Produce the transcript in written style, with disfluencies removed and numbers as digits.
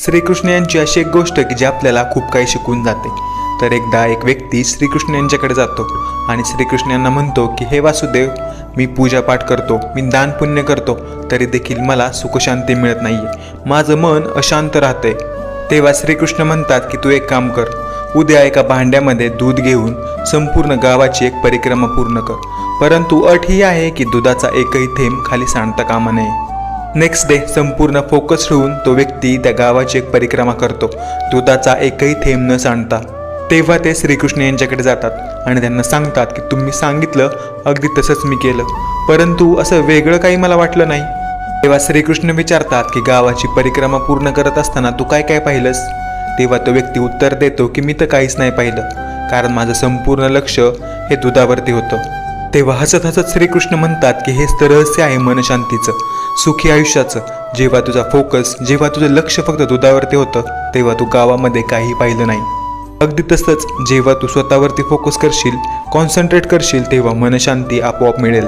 श्रीकृष्ण यांची अशी एक गोष्ट की जी आपल्याला खूप काही शिकवून जाते। तर एकदा एक व्यक्ती श्रीकृष्ण यांच्याकडे जातो आणि श्रीकृष्ण यांना म्हणतो की हे वासुदेव, मी पूजापाठ करतो, मी दान पुण्य करतो, तरी देखील मला सुखशांती मिळत नाहीये, माझं मन अशांत राहतंय। तेव्हा श्रीकृष्ण म्हणतात की तू एक काम कर, उद्या एका भांड्यामध्ये दूध घेऊन संपूर्ण गावाची एक परिक्रमा पूर्ण कर, परंतु अट ही आहे की दुधाचा एकही थेंब खाली सांडता कामा नये। नेक्स्ट डे संपूर्ण फोकस ठेवून तो व्यक्ती त्या गावाची एक परिक्रमा करतो, दुधाचा एकही थेंब न सांडता। तेव्हा ते श्रीकृष्ण यांच्याकडे जातात आणि त्यांना सांगतात की तुम्ही सांगितलं अगदी तसंच मी केलं, परंतु असं वेगळं काही मला वाटलं नाही। तेव्हा श्रीकृष्ण विचारतात की गावाची परिक्रमा पूर्ण करत असताना तू काय काय पाहिलंस? तेव्हा तो व्यक्ती उत्तर देतो की मी तर काहीच नाही पाहिलं, कारण माझं संपूर्ण लक्ष हे दुधावरती होतं। तेव्हा हसत हसत श्रीकृष्ण म्हणतात की हेच तर रहस्य आहे मनशांतीचं, सुखी आयुष्याचं। जेव्हा तुझा फोकस, जेव्हा तुझं लक्ष फक्त दुधावरती होतं, तेव्हा तू गावामध्ये काही पाहिलं नाही। अगदी तसंच जेव्हा तू स्वतःवरती फोकस करशील, कॉन्सन्ट्रेट करशील, तेव्हा मनशांती आपोआप मिळेल।